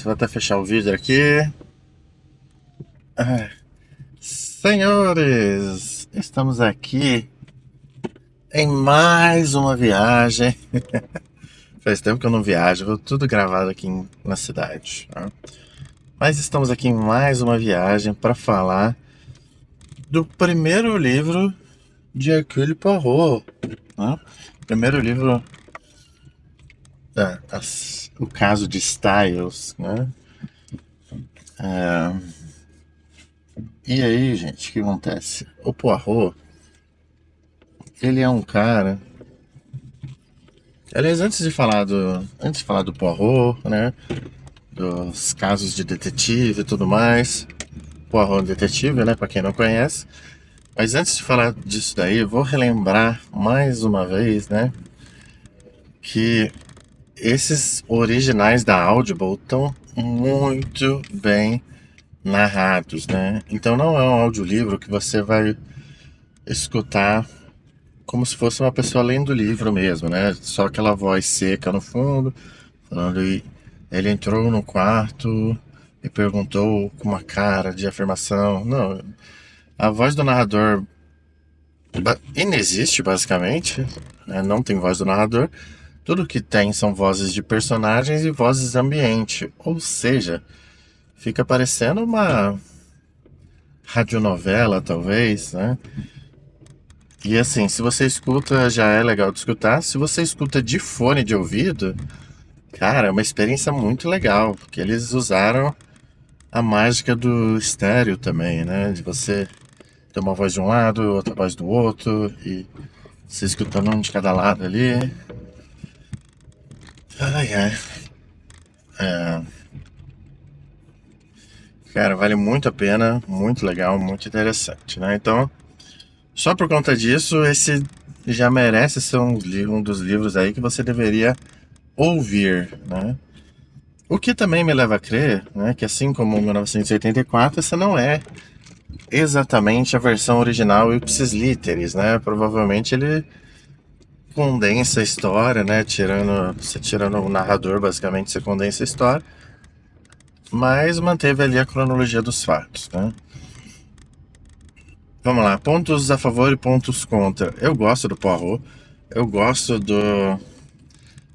Vou até fechar o vídeo aqui. Ah, Senhores, estamos aqui em mais uma viagem. Faz tempo que eu não viajo, tudo gravado aqui na cidade, tá? Mas estamos aqui em mais uma viagem para falar do primeiro livro de Hercule Poirot, né? Primeiro livro, o caso de Styles, né? E aí, gente, o que acontece? O Poirot, ele é um cara. Aliás, antes de falar do Poirot, né? Dos casos de detetive e tudo mais. Poirot é um detetive, né? Pra quem não conhece. Mas antes de falar disso daí, eu vou relembrar mais uma vez, né? Que esses originais da Audible estão muito bem narrados, né? Então não é um audiolivro que você vai escutar como se fosse uma pessoa lendo o livro mesmo, né? Só aquela voz seca no fundo, falando e ele entrou no quarto e perguntou com uma cara de afirmação. Não, a voz do narrador inexiste basicamente, né? Não tem voz do narrador. Tudo que tem são vozes de personagens e vozes ambiente, ou seja, fica parecendo uma radionovela talvez, né? E assim, se você escuta, já é legal de escutar. Se você escuta de fone de ouvido, cara, é uma experiência muito legal, porque eles usaram a mágica do estéreo também, né? De você ter uma voz de um lado, outra voz do outro, e você escutando um de cada lado ali. Ai, ai. É, cara, vale muito a pena, muito legal, muito interessante, né? Então, só por conta disso, esse já merece ser um dos livros aí que você deveria ouvir, né? O que também me leva a crer, né, que assim como 1984, essa não é exatamente a versão original ipsis literis, né? Provavelmente ele condensa a história, né? Você tirando o narrador, basicamente você condensa a história, mas manteve ali a cronologia dos fatos, né? Vamos lá, pontos a favor e pontos contra. Eu gosto do Poirot, eu gosto do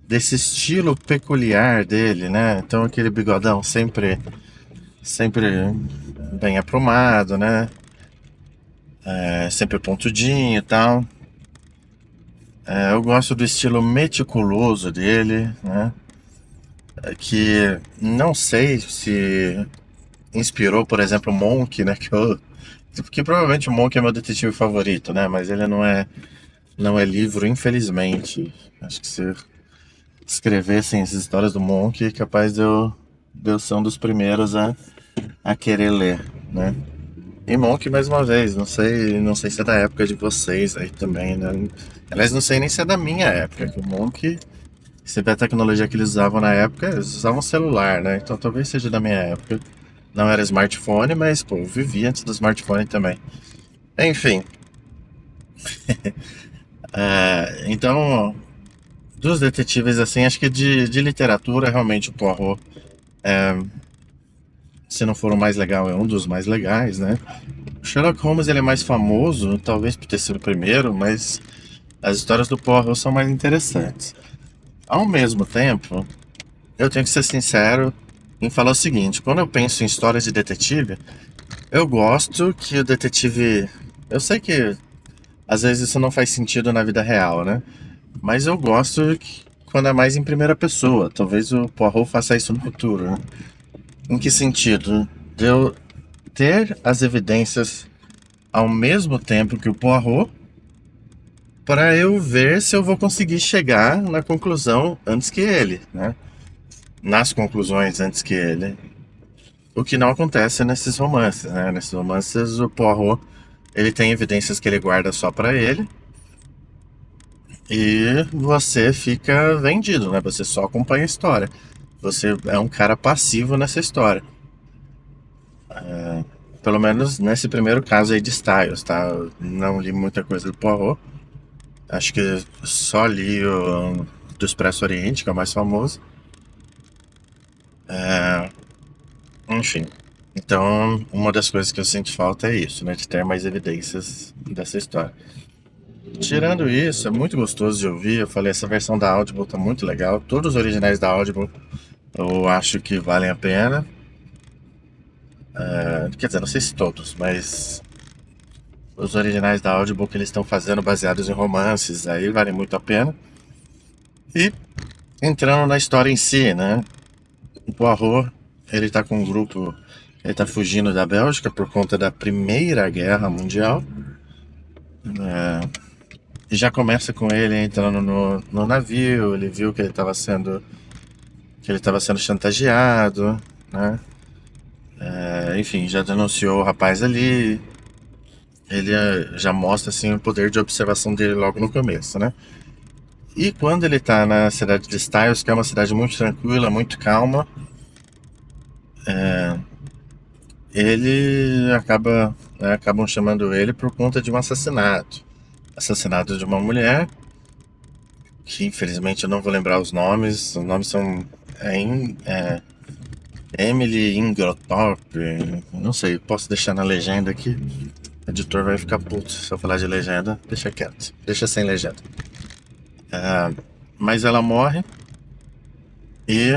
desse estilo peculiar dele, né? Então aquele bigodão sempre bem aprumado, né? Sempre pontudinho e tal. Eu gosto do estilo meticuloso dele, né? Que não sei se inspirou, por exemplo, o Monk, né? Que provavelmente o Monk é meu detetive favorito, né? Mas ele não é livro, infelizmente. Acho que se escrevessem as histórias do Monk, é capaz de eu ser um dos primeiros a querer ler, né? E Monk, mais uma vez, não sei se é da época de vocês aí também, né? Aliás, não sei nem se é da minha época, que o Monk, você vê a tecnologia que eles usavam na época, eles usavam celular, né? Então talvez seja da minha época. Não era smartphone, mas, pô, eu vivi antes do smartphone também. Enfim, então, dos detetives, assim, acho que de literatura, realmente, o Poirot, se não for o mais legal, é um dos mais legais, né? O Sherlock Holmes, ele é mais famoso, talvez por ter sido o primeiro, mas as histórias do Poirot são mais interessantes. Ao mesmo tempo, eu tenho que ser sincero em falar o seguinte: quando eu penso em histórias de detetive, eu gosto que o detetive. Eu sei que às vezes isso não faz sentido na vida real, né? Mas eu gosto quando é mais em primeira pessoa. Talvez o Poirot faça isso no futuro, né? Em que sentido? De eu ter as evidências ao mesmo tempo que o Poirot, para eu ver se eu vou conseguir chegar na conclusão antes que ele, né? Nas conclusões antes que ele. O que não acontece nesses romances, né? Nesses romances, o Poirot, ele tem evidências que ele guarda só pra ele e você fica vendido, né? Você só acompanha a história. Você é um cara passivo nessa história. Pelo menos nesse primeiro caso aí de Styles, tá? Eu não li muita coisa do Poirot. Acho que só li o do Expresso Oriente, que é o mais famoso. Enfim. Então, uma das coisas que eu sinto falta é isso, né? De ter mais evidências dessa história. Tirando isso, é muito gostoso de ouvir. Eu falei, essa versão da Audible tá muito legal. Todos os originais da Audible eu acho que valem a pena. Quer dizer, não sei se todos, mas os originais da Audible que eles estão fazendo baseados em romances, aí valem muito a pena. E entrando na história em si, né? O Poirot, ele tá com um grupo, ele tá fugindo da Bélgica por conta da Primeira Guerra Mundial. E já começa com ele entrando no navio, ele viu que ele estava sendo chantageado, né? Enfim, já denunciou o rapaz ali. Ele já mostra assim o poder de observação dele logo no começo, né? E quando ele tá na cidade de Styles, que é uma cidade muito tranquila, muito calma, ele acabam chamando ele por conta de um assassinato de uma mulher, que infelizmente eu não vou lembrar os nomes são Emily Ingrothorpe, não sei, posso deixar na legenda aqui. O editor vai ficar puto se eu falar de legenda, deixa quieto, deixa sem legenda. Mas e ela morre e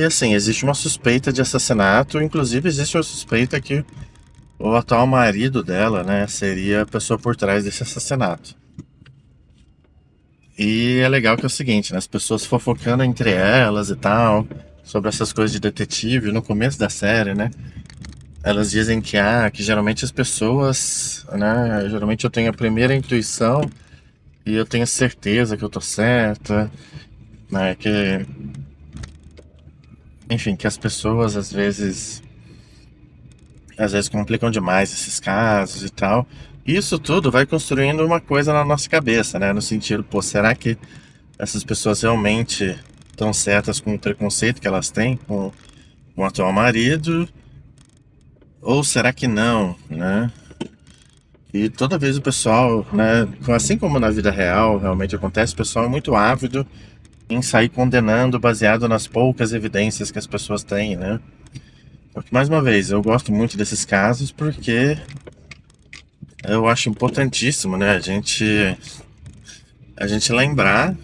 assim, existe uma suspeita de assassinato, inclusive existe uma suspeita que o atual marido dela, né, seria a pessoa por trás desse assassinato. E é legal que é o seguinte, né, as pessoas fofocando entre elas e tal, sobre essas coisas de detetive no começo da série, né? Elas dizem que geralmente as pessoas, né, geralmente eu tenho a primeira intuição e eu tenho certeza que eu tô certa, né, enfim, que as pessoas às vezes complicam demais esses casos e tal. Isso tudo vai construindo uma coisa na nossa cabeça, né? No sentido, pô, será que essas pessoas realmente estão certas com o preconceito que elas têm com o atual marido? Ou será que não, né? E toda vez o pessoal, né, assim como na vida real realmente acontece, o pessoal é muito ávido em sair condenando baseado nas poucas evidências que as pessoas têm, né? Porque, mais uma vez, eu gosto muito desses casos porque eu acho importantíssimo, né, a gente lembrar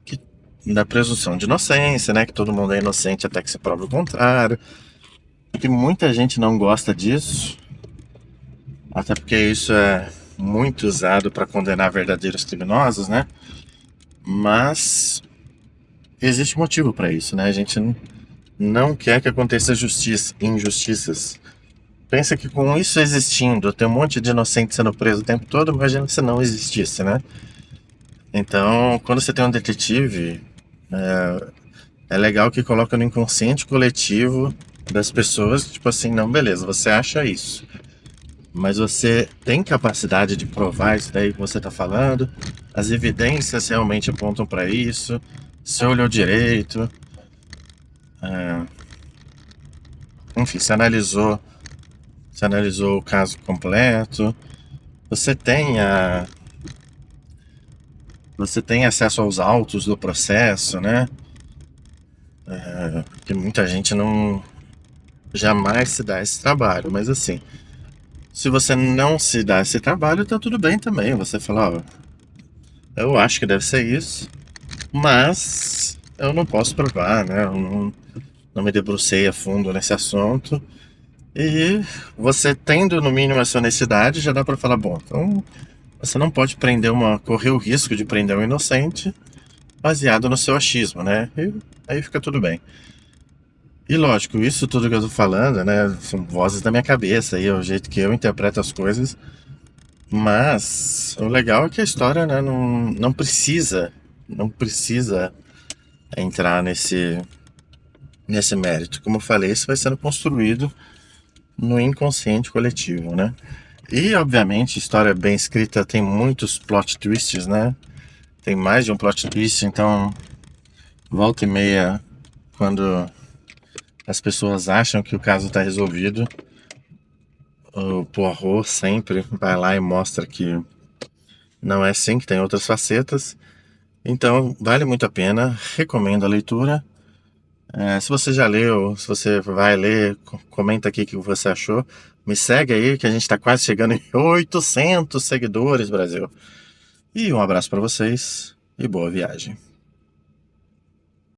que, da presunção de inocência, né, que todo mundo é inocente até que se prove o contrário, que muita gente não gosta disso, até porque isso é muito usado para condenar verdadeiros criminosos, né? Mas existe motivo para isso, né? A gente não quer que aconteça injustiças. Pensa que com isso existindo, tem um monte de inocente sendo preso o tempo todo, imagina se não existisse, né? Então, quando você tem um detetive, é legal que coloca no inconsciente coletivo das pessoas, tipo assim, não, beleza, você acha isso, mas você tem capacidade de provar isso daí que você está falando, as evidências realmente apontam para isso, você olhou direito, enfim, você analisou o caso completo, você tem a, você tem acesso aos autos do processo, né? Que muita gente não jamais se dá esse trabalho, mas assim, se você não se dá esse trabalho, tá tudo bem também. Você fala, ó, eu acho que deve ser isso, mas eu não posso provar, né? Não me debrucei a fundo nesse assunto. E você tendo no mínimo essa honestidade, já dá pra falar, bom, então você não pode correr o risco de prender um inocente baseado no seu achismo, né? E aí fica tudo bem. E lógico, isso tudo que eu tô falando, né, são vozes da minha cabeça e é o jeito que eu interpreto as coisas. Mas o legal é que a história, né, não precisa entrar nesse mérito. Como eu falei, isso vai sendo construído no inconsciente coletivo, né? E, obviamente, história bem escrita tem muitos plot twists, né? Tem mais de um plot twist, então volta e meia, quando as pessoas acham que o caso está resolvido, o Poirot sempre vai lá e mostra que não é assim, que tem outras facetas. Então, vale muito a pena, recomendo a leitura. Se você já leu, se você vai ler, comenta aqui o que você achou. Me segue aí, que a gente está quase chegando em 800 seguidores, Brasil. E um abraço para vocês e boa viagem.